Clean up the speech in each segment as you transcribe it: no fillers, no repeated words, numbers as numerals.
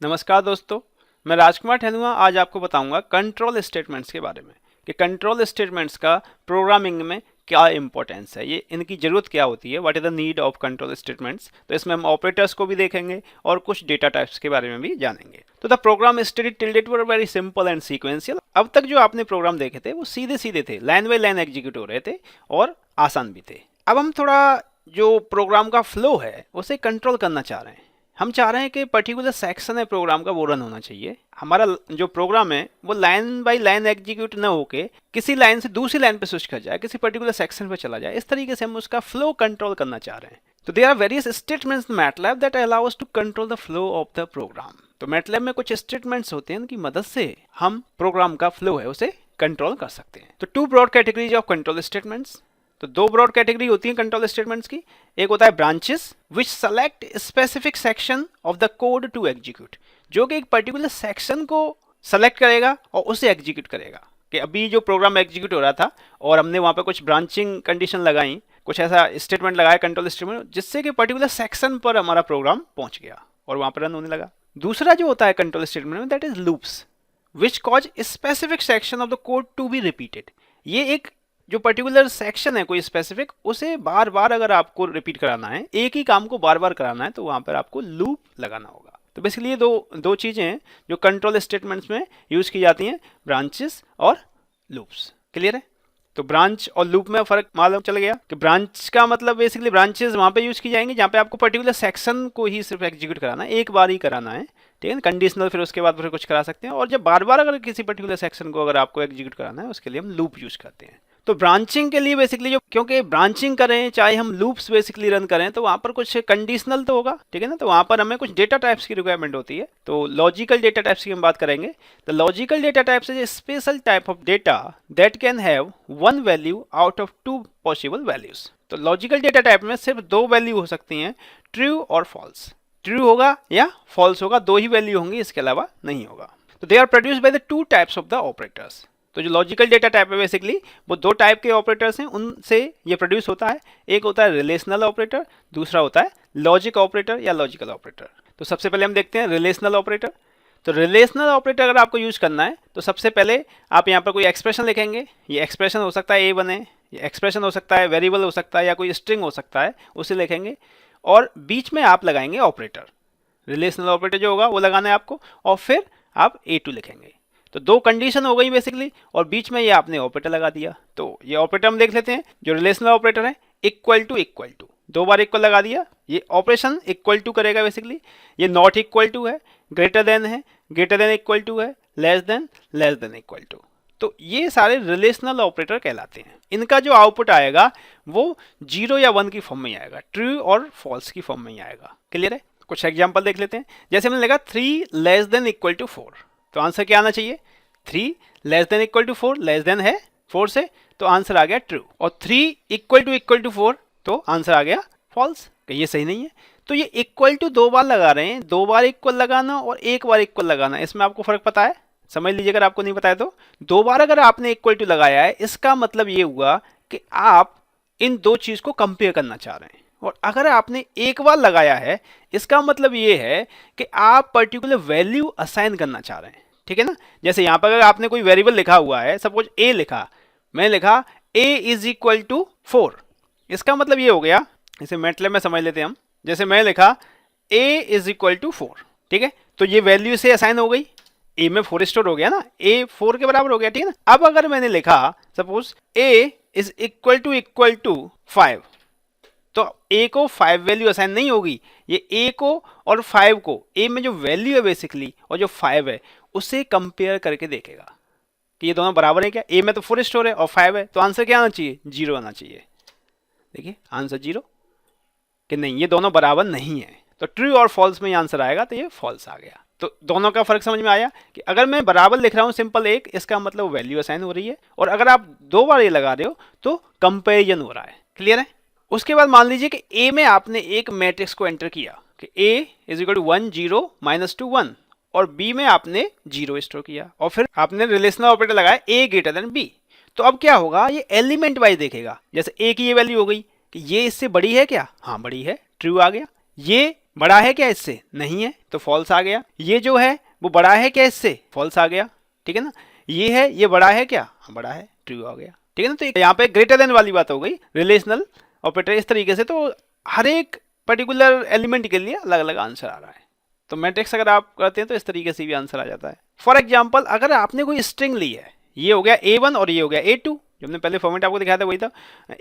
नमस्कार दोस्तों, मैं राजकुमार ठेनुआ आज आपको बताऊंगा कंट्रोल स्टेटमेंट्स के बारे में कि कंट्रोल स्टेटमेंट्स का प्रोग्रामिंग में क्या इंपॉर्टेंस है, ये इनकी ज़रूरत क्या होती है, what is the need of control statements. तो इसमें हम ऑपरेटर्स को भी देखेंगे और कुछ डेटा टाइप्स के बारे में भी जानेंगे। तो the program study till date were very simple and sequential. अब तक जो आपने प्रोग्राम देखे थे वो सीधे सीधे थे, लाइन बाई लाइन एग्जीक्यूट हो रहे थे और आसान भी थे। अब हम थोड़ा जो प्रोग्राम का फ्लो है उसे कंट्रोल करना चाह रहे हैं। हम चाह रहे हैं कि पर्टिकुलर सेक्शन है प्रोग्राम का वो रन होना चाहिए। हमारा जो प्रोग्राम है वो लाइन बाय लाइन एग्जीक्यूट ना होके किसी लाइन से दूसरी लाइन पे स्विच कर जाए, किसी पर्टिकुलर सेक्शन पे चला जाए। इस तरीके से हम उसका फ्लो कंट्रोल करना चाह रहे हैं। तो there are various statements in MATLAB that allow us to control the flow of the program. तो मैटलैब में कुछ स्टेटमेंट्स होते हैं उनकी मदद से हम प्रोग्राम का फ्लो है उसे कंट्रोल कर सकते हैं। तो two broad categories of control statements. तो दो ब्रॉड कैटेगरी होती है कंट्रोल स्टेटमेंट्स की। एक होता है branches which select specific section of the code to execute, जो कि एक पर्टिकुलर सेक्शन को सेलेक्ट करेगा और उसे एग्जीक्यूट करेगा। कि अभी जो प्रोग्राम एग्जीक्यूट हो रहा था और हमने वहां पे कुछ ब्रांचिंग कंडीशन लगाई, कुछ ऐसा स्टेटमेंट लगाया कंट्रोल स्टेटमेंट, जिससे कि पर्टिकुलर सेक्शन पर हमारा प्रोग्राम पहुंच गया और वहां पर रन होने लगा। दूसरा जो होता है कंट्रोल स्टेटमेंट में, that is loops which cause specific section of the code to be repeated. ये एक जो पर्टिकुलर सेक्शन है कोई स्पेसिफिक, उसे बार बार अगर आपको रिपीट कराना है, एक ही काम को बार बार कराना है, तो वहां पर आपको लूप लगाना होगा। तो बेसिकली ये दो चीजें हैं जो कंट्रोल स्टेटमेंट्स में यूज की जाती हैं, ब्रांचेस और लूप्स। क्लियर है? तो ब्रांच और लूप में फर्क मालूम चल गया कि ब्रांच का मतलब बेसिकली ब्रांचेस वहां पे यूज की जाएंगी जहां पे आपको पर्टिकुलर सेक्शन को ही सिर्फ एग्जीक्यूट कराना है, एक बार ही कराना है। ठीक है, कंडीशनल फिर उसके बाद फिर कुछ करा सकते हैं। और जब बार बार अगर किसी पर्टिकुलर सेक्शन को अगर आपको एग्जीक्यूट कराना है, उसके लिए हम लूप यूज करते हैं। तो ब्रांचिंग के लिए बेसिकली जो, क्योंकि ब्रांचिंग करें चाहे हम लूप्स बेसिकली रन करें, तो वहां पर कुछ कंडीशनल तो होगा। ठीक है ना, तो वहां पर हमें कुछ डेटा टाइप्स की रिक्वायरमेंट होती है। तो लॉजिकल डेटा टाइप्स की हम बात करेंगे। The logical data types is a special type of data that can have one value out of two possible values. तो लॉजिकल डेटा टाइप में सिर्फ दो वैल्यू हो सकती हैं, ट्रू और फॉल्स। ट्रू होगा या फॉल्स होगा, दो ही वैल्यू होंगी, इसके अलावा नहीं होगा। तो they are produced by the two types of the operators. तो जो लॉजिकल डेटा टाइप है बेसिकली वो दो टाइप के ऑपरेटर्स हैं, उनसे ये प्रोड्यूस होता है। एक होता है रिलेशनल ऑपरेटर, दूसरा होता है लॉजिक ऑपरेटर या लॉजिकल ऑपरेटर। तो सबसे पहले हम देखते हैं रिलेशनल ऑपरेटर। तो रिलेशनल ऑपरेटर अगर आपको यूज करना है तो सबसे पहले आप यहाँ पर कोई एक्सप्रेशन लिखेंगे। ये एक्सप्रेशन हो सकता है A1 है, ये एक्सप्रेशन हो सकता है, वेरिएबल हो सकता है, या कोई स्ट्रिंग हो सकता है, उसे लिखेंगे और बीच में आप लगाएंगे ऑपरेटर। रिलेशनल ऑपरेटर जो होगा वो लगाना है आपको, और फिर आप A2 लिखेंगे। तो दो कंडीशन हो गई बेसिकली, और बीच में ये आपने ऑपरेटर लगा दिया। तो ये ऑपरेटर हम देख लेते हैं। जो रिलेशनल ऑपरेटर है, इक्वल टू दो बार इक्वल लगा दिया, ये ऑपरेशन इक्वल टू करेगा बेसिकली। ये नॉट इक्वल टू है, ग्रेटर देन है, ग्रेटर देन इक्वल टू है, लेस देन इक्वल टू। तो ये सारे रिलेशनल ऑपरेटर कहलाते हैं। इनका जो आउटपुट आएगा वो 0 या 1 की फॉर्म में ही आएगा, ट्रू और फॉल्स की फॉर्म में ही आएगा। क्लियर है? कुछ एग्जांपल देख लेते हैं। जैसे हमने लिखा 3 लेस देन इक्वल टू 4, तो आंसर क्या आना चाहिए? 3 less than equal to 4, less than है 4 से, तो आंसर आ गया ट्रू। और 3 इक्वल टू 4, तो आंसर आ गया फॉल्स। ये सही नहीं है। तो ये इक्वल टू दो बार लगा रहे हैं, दो बार इक्वल लगाना और एक बार इक्वल लगाना, इसमें आपको फर्क पता है? समझ लीजिए अगर आपको नहीं पता है तो। दो बार अगर आपने इक्वल टू लगाया है, इसका मतलब ये हुआ कि आप इन दो चीज को कंपेयर करना चाह रहे हैं। और अगर आपने एक बार लगाया है, इसका मतलब ये है कि आप पर्टिकुलर वैल्यू असाइन करना चाह रहे हैं। ठीक है ना? जैसे यहां पर अगर आपने कोई वेरिएबल लिखा हुआ है, सपोज A लिखा, मैं लिखा A इज इक्वल टू 4, इसका मतलब ये हो गया, इसे मैटलैब में समझ लेते हैं हम। जैसे मैं लिखा A इज इक्वल टू 4, ठीक है, तो ये वैल्यू से असाइन हो गई, A में 4 स्टोर हो गया ना, A 4 के बराबर हो गया। ठीक है ना? अब अगर मैंने लिखा suppose A is equal to 5, तो A को 5 वैल्यू असाइन नहीं होगी, ये A को और 5 को, A में जो वैल्यू है बेसिकली और जो 5 है उसे कंपेयर करके देखेगा कि ये दोनों बराबर है क्या। A में तो 4 स्टोर है और 5 है, तो आंसर क्या आना चाहिए? 0 आना चाहिए। देखिए आंसर 0 कि नहीं, ये दोनों बराबर नहीं है। तो ट्रू और फॉल्स में ये आंसर आएगा, तो ये फॉल्स आ गया। तो दोनों का फर्क समझ में आया कि अगर मैं बराबर लिख रहा हूं सिंपल एक, इसका मतलब वैल्यू असाइन हो रही है, और अगर आप दो बार ये लगा रहे हो तो कंपेरिजन हो रहा है। क्लियर है? उसके बाद मान लीजिए कि A में आपने एक मैट्रिक्स को एंटर किया कि A इज इक्वल टू 1 0 -2 1, और B में आपने 0 स्टोर किया, और फिर आपने रिलेशनल ऑपरेटर लगाया A ग्रेटर देन B। तो अब क्या होगा, ये एलिमेंट वाइज देखेगा। जैसे A की ये वैल्यू हो गई कि ये इससे बड़ी है क्या? हाँ बड़ी है, ट्रू आ गया। ये बड़ा है क्या इससे, नहीं है, तो फॉल्स आ गया। ये जो है वो बड़ा है क्या इससे, फॉल्स आ गया, ठीक है ना। ये है, ये बड़ा है क्या, हाँ बड़ा है, ट्रू आ गया, ठीक है ना। तो यहाँ पे ग्रेटर देन वाली बात हो गई, रिलेशनल ऑपरेटर इस तरीके से। तो हर एक पर्टिकुलर एलिमेंट के लिए अलग अलग आंसर आ रहा है। तो मैट्रिक्स अगर आप करते हैं तो इस तरीके से भी आंसर आ जाता है। फॉर एग्जाम्पल अगर आपने कोई स्ट्रिंग ली है, ये हो गया A1 और ये हो गया A2, जो हमने पहले फॉर्मेट आपको दिखाया था वही था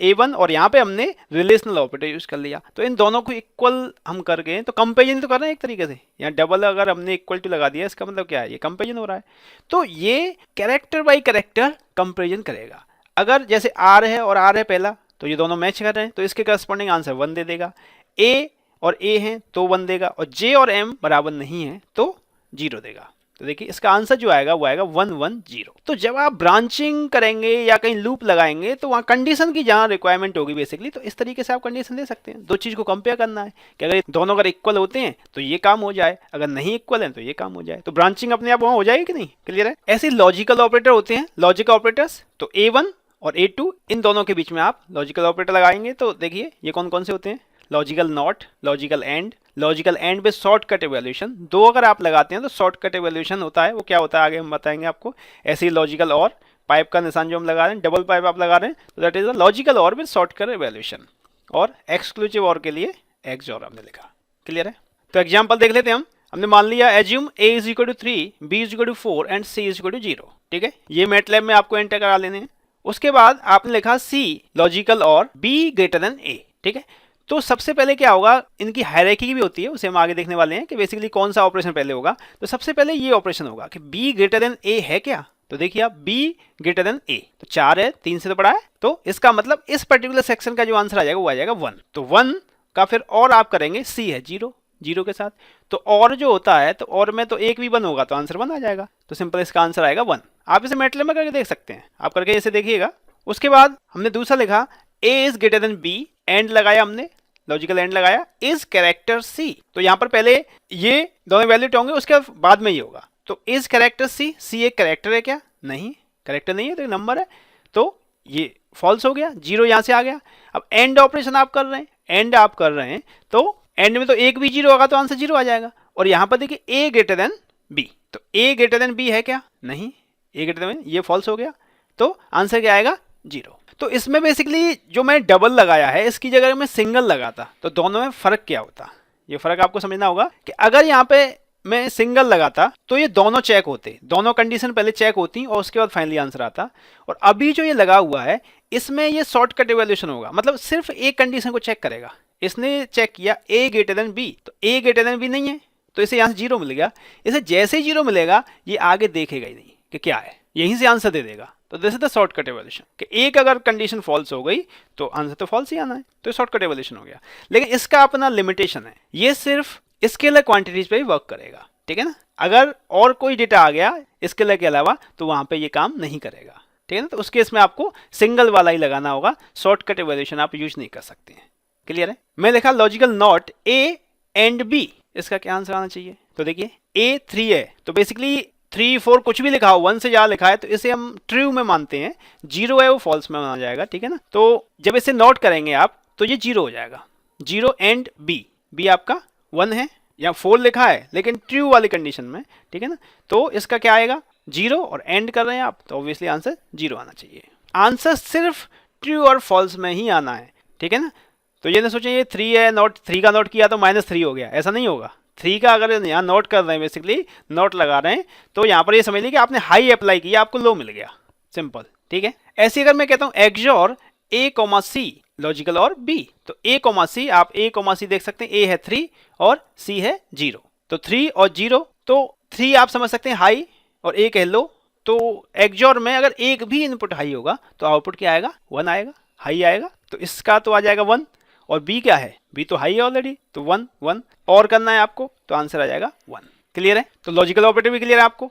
A1, और यहाँ पे हमने रिलेशनल ऑपरेटर यूज कर लिया। तो इन दोनों को इक्वल हम कर गए, तो कंपेरिजन तो कर रहे हैं एक तरीके से। यहाँ डबल अगर हमने इक्वल टू लगा दिया, इसका मतलब क्या है, ये कंपेरिजन हो रहा है। तो ये कैरेक्टर बाई कैरेक्टर कंपेरिजन करेगा। अगर जैसे R है और R है पहला, तो ये दोनों मैच कर रहे हैं, तो इसके करस्पॉन्डिंग आंसर 1 दे देगा। A और A हैं तो 1 देगा, और J और M बराबर नहीं है तो 0 देगा। तो देखिए इसका आंसर जो आएगा वो आएगा 1 1 0। तो जब आप ब्रांचिंग करेंगे या कहीं लूप लगाएंगे तो वहाँ कंडीशन की जहाँ रिक्वायरमेंट होगी बेसिकली, तो इस तरीके से आप कंडीशन दे सकते हैं। दो चीज़ को कंपेयर करना है कि अगर दोनों अगर इक्वल होते हैं तो ये काम हो जाए, अगर नहीं इक्वल है तो ये काम हो जाए। तो ब्रांचिंग अपने आप वहाँ हो जाएगी कि नहीं, क्लियर है। ऐसे लॉजिकल ऑपरेटर होते हैं, लॉजिकल ऑपरेटर्स। तो A1 और A2 इन दोनों के बीच में आप लॉजिकल ऑपरेटर लगाएंगे। तो देखिए ये कौन कौन से होते हैं, logical not, logical and, logical and with shortcut evaluation. दो अगर आप लगाते हैं तो शॉर्टकट इवैल्यूएशन होता है, वो क्या होता है आगे हम बताएंगे आपको। ऐसे ही लॉजिकल और, पाइप का निशान जो हम लगा रहे हैं, डबल पाइप आप लगा रहे हैं, तो दैट इज अ लॉजिकल और विद शॉर्टकट इवैल्यूएशन। और एक्सक्लूसिव और के लिए एक्स और हमने लिखा, क्लियर है। तो एग्जाम्पल देख लेते हैं हम। हमने मान लिया assume A is equal to 3, B is equal to 4 and C is equal to 0, ठीक है। ये मैटलैब में आपको एंटर करा लेने हैं। उसके बाद आपने लिखा C लॉजिकल और B ग्रेटर देन A, ठीक है। तो सबसे पहले क्या होगा, इनकी हायरार्की भी होती है, उसे हम आगे देखने वाले हैं कि बेसिकली कौन सा ऑपरेशन पहले होगा। तो सबसे पहले ये ऑपरेशन होगा कि B ग्रेटर देन A है क्या। तो देखिए आप B ग्रेटर देन A, तो 4 है, 3 से तो बड़ा है, तो इसका मतलब इस पर्टिकुलर सेक्शन का जो आंसर आ जाएगा वो आ जाएगा 1। तो 1 का फिर और आप करेंगे, C है 0, 0 के साथ, तो और जो होता है तो और में तो एक भी 1 होगा तो आंसर 1 आ जाएगा। तो सिंपल इसका आंसर आएगा 1। आप इसे मैटलैब में करके देख सकते हैं, आप करके इसे देखिएगा। उसके बाद हमने दूसरा लिखा A is greater than B, and लगाया हमने, लॉजिकल एंड लगाया, इज कैरेक्टर C। तो यहां पर पहले ये दोनों वैल्यूट होंगे, उसके बाद में ये होगा। तो इज कैरेक्टर C एक कैरेक्टर है क्या, नहीं, कैरेक्टर नहीं है, तो नंबर है, तो ये फॉल्स हो गया, 0 यहां से आ गया। अब एंड ऑपरेशन आप कर रहे हैं, एंड आप कर रहे हैं, तो एंड में तो एक भी 0 होगा तो आंसर 0 आ जाएगा। और यहां पर देखिए A ग्रेटर देन B, तो A ग्रेटर देन B है क्या, नहीं, A ग्रेटर देन, ये फॉल्स हो गया, तो आंसर क्या आएगा 0। तो इसमें बेसिकली जो मैं डबल लगाया है इसकी जगह मैं सिंगल लगाता, तो दोनों में फर्क क्या होता, ये फर्क आपको समझना होगा कि अगर यहाँ पे मैं सिंगल लगाता तो ये दोनों चेक होते, दोनों कंडीशन पहले चेक होती और उसके बाद फाइनली आंसर आता। और अभी जो ये लगा हुआ है इसमें ये शॉर्टकट इवैल्यूएशन होगा, मतलब सिर्फ एक कंडीशन को चेक करेगा। इसने चेक किया A ग्रेटर देन B, तो A ग्रेटर देन B नहीं है, तो इसे यहाँ से 0 मिल गया। इसे जैसे ही 0 मिलेगा ये आगे देखेगा ही नहीं कि क्या है, यहीं से आंसर दे देगा। तो this is the shortcut evaluation कि एक अगर कंडीशन फॉल्स हो गई तो आंसर तो फॉल्स ही आना है, तो शॉर्टकट इवैल्यूएशन हो गया। लेकिन इसका अपना लिमिटेशन है, ये सिर्फ स्केलर क्वांटिटीज पे ही वर्क करेगा, ठीक है ना। अगर और कोई डेटा आ गया स्केलर के अलावा तो वहां पे ये काम नहीं करेगा, ठीक है ना। तो उस केस में आपको सिंगल वाला ही लगाना होगा, शॉर्टकट इवैल्यूएशन आप यूज नहीं कर सकते हैं, क्लियर है। मैं लिखा logical not A and B, इसका क्या आंसर आना चाहिए। तो देखिए A 3 है, तो बेसिकली 3 4 कुछ भी लिखा हो, 1 से ज्यादा लिखा है तो इसे हम ट्रू में मानते हैं, 0 है वो फॉल्स में माना जाएगा, ठीक है ना। तो जब इसे नोट करेंगे आप तो ये 0 हो जाएगा, 0 एंड B आपका 1 है, या 4 लिखा है लेकिन ट्रू वाली कंडीशन में, ठीक है ना। तो इसका क्या आएगा 0, और एंड कर रहे हैं आप तो ऑब्वियसली आंसर 0 आना चाहिए। आंसर सिर्फ ट्रू और फॉल्स में ही आना है, ठीक है ना। तो ये ना सोचें ये 3 है, नोट 3 का नोट किया तो -3 हो गया, ऐसा नहीं होगा। 3 का अगर यहाँ नोट कर रहे हैं, बेसिकली नोट लगा रहे हैं, तो यहाँ पर ये समझ लीजिए कि आपने हाई अप्लाई किया, आपको लो मिल गया, सिंपल, ठीक है। ऐसे अगर मैं कहता हूँ एक्सओर A, C लॉजिकल और B, तो A, C आप A, C देख सकते हैं, A है 3 और C है 0, तो 3 और 0, तो 3 आप समझ सकते हैं हाई और 1 है लो। तो एक्सओर में अगर एक भी इनपुट हाई होगा तो आउटपुट क्या आएगा 1 आएगा, हाई आएगा, तो इसका तो आ जाएगा 1। और B क्या है, B तो हाई है ऑलरेडी, तो 1 1 और करना है आपको, तो आंसर आ जाएगा 1, क्लियर है। तो लॉजिकल ऑपरेटर भी क्लियर है आपको।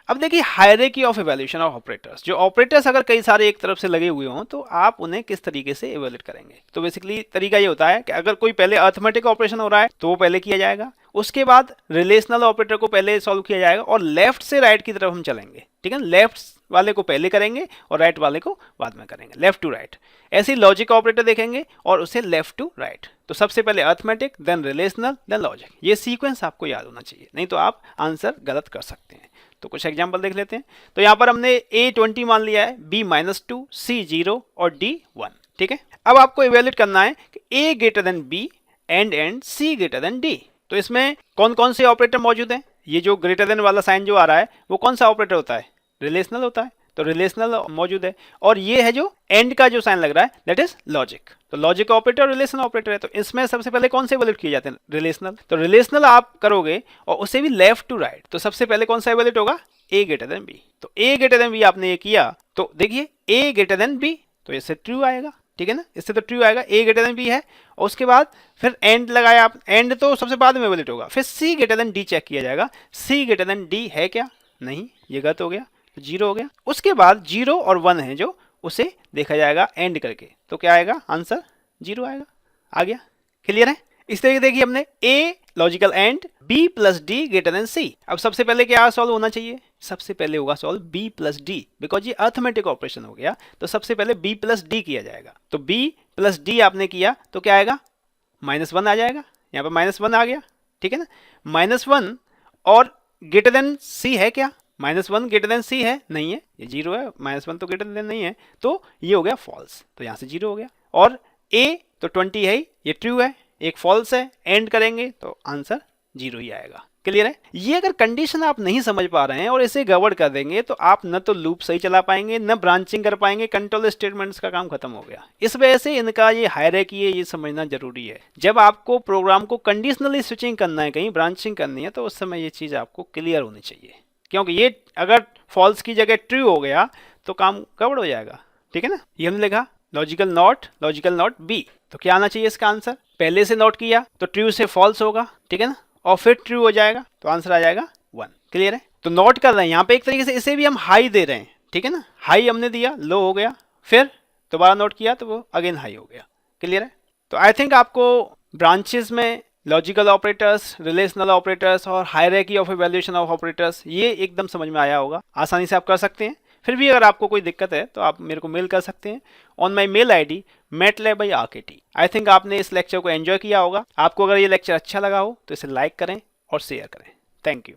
अब देखिए hierarchy of evaluation of operators, जो ऑपरेटर्स अगर कई सारे एक तरफ से लगे हुए हों तो आप उन्हें किस तरीके से इवैल्यूएट करेंगे। तो बेसिकली तरीका ये होता है कि अगर कोई पहले अर्थमेटिक ऑपरेशन हो रहा है तो वो पहले किया जाएगा, उसके बाद रिलेशनल ऑपरेटर को पहले सॉल्व किया जाएगा, और लेफ्ट से राइट की तरफ हम चलेंगे, ठीक है। लेफ्ट वाले को पहले करेंगे और राइट वाले को बाद में करेंगे, लेफ्ट टू राइट। ऐसे लॉजिक ऑपरेटर देखेंगे और उसे लेफ्ट टू राइट। तो सबसे पहले arithmetic, then relational, then logic. ये सीक्वेंस आपको याद होना चाहिए, नहीं तो आप आंसर गलत कर सकते हैं। तो कुछ एग्जाम्पल देख लेते हैं। तो यहाँ पर हमने A20 मान लिया है, B-2, C0 और D1। ठीक है, अब आपको इवेल्युएट करना है कि A greater than B and C greater than D। तो इसमें कौन कौन से ऑपरेटर मौजूद हैं? ये जो ग्रेटर देन वाला साइन जो आ रहा है वो कौन सा ऑपरेटर होता है? रिलेशनल होता है, तो रिलेशनल मौजूद है। और ये है जो एंड का जो साइन लग रहा है दैट इज लॉजिक। तो लॉजिक ऑपरेटर और रिलेशनल ऑपरेटर है, तो इसमें सबसे पहले कौन से इवेल्युएट किए जाते हैं? रिलेशनल। तो रिलेशनल आप करोगे और उसे भी लेफ्ट टू राइट, तो सबसे पहले कौन सा इवेल्युएट होगा? A greater than B। तो A ग्रेटर देन B आपने ये किया तो देखिए A ग्रेटर देन B, तो इससे ट्रू आएगा। ठीक है ना, इससे तो ट्रू आएगा, A ग्रेटर देन B है। और उसके बाद फिर एंड लगाया आप, एंड तो सबसे बाद में इवेल्युएट होगा। फिर C greater than D check किया जाएगा, C ग्रेटर देन D है क्या? नहीं, ये गलत हो गया, तो 0 हो गया। उसके बाद 0 और 1 है जो, उसे देखा जाएगा एंड करके, तो क्या आएगा? आंसर 0 आएगा। आ गया, क्लियर है? इस तरीके देखिए हमने A logical and B plus D greater than C। अब सबसे पहले क्या सॉल्व होना चाहिए? सबसे पहले होगा solve B plus D, because ये अर्थमेटिक ऑपरेशन हो गया, तो सबसे पहले B प्लस D किया जाएगा। तो B प्लस D आपने किया तो क्या आएगा? -1 आ जाएगा, यहाँ पर -1 आ गया। ठीक है ना, -1 और ग्रेटर देन C है क्या? -1 ग्रेटर देन C है? नहीं है, ये 0 है, -1 तो ग्रेटर देन नहीं है, तो ये हो गया फॉल्स, तो यहाँ से 0 हो गया। और A तो 20 है ही, ये ट्रू है, एक फॉल्स है, एंड करेंगे तो आंसर 0 ही आएगा। क्लियर है? ये अगर कंडीशन आप नहीं समझ पा रहे हैं और इसे गड़बड़ कर देंगे तो आप न तो लूप सही चला पाएंगे, न ब्रांचिंग कर पाएंगे, कंट्रोल स्टेटमेंट्स का काम खत्म हो गया। इस वजह से इनका ये हायरार्की है, ये समझना जरूरी है। जब आपको प्रोग्राम को कंडीशनली स्विचिंग करना है, कहीं ब्रांचिंग करनी है, तो उस समय ये चीज आपको क्लियर होनी चाहिए, क्योंकि ये अगर फॉल्स की जगह ट्रू हो गया तो काम गड़बड़ हो जाएगा। ठीक है ना, ये हमने लिखा लॉजिकल नॉट बी, तो क्या आना चाहिए इसका आंसर? पहले से नोट किया तो ट्रू से फॉल्स होगा, ठीक है ना, और फिर ट्रू हो जाएगा, तो आंसर आ जाएगा 1। क्लियर है? तो नोट कर रहे हैं यहाँ पे एक तरीके से, इसे भी हम हाई दे रहे हैं। ठीक है ना, हाई हमने दिया, लो हो गया, फिर दोबारा नोट किया तो वो अगेन हाई हो गया। क्लियर है? तो आई थिंक आपको ब्रांचेस में लॉजिकल ऑपरेटर्स, रिलेशनल ऑपरेटर्स और hierarchy of evaluation of operators, ये एकदम समझ में आया होगा, आसानी से आप कर सकते हैं। फिर भी अगर आपको कोई दिक्कत है तो आप मेरे को मेल कर सकते हैं on my mail ID matlab@rkt। I think आपने इस लेक्चर को एंजॉय किया होगा। आपको अगर ये लेक्चर अच्छा लगा हो तो इसे लाइक करें और शेयर करें। Thank you.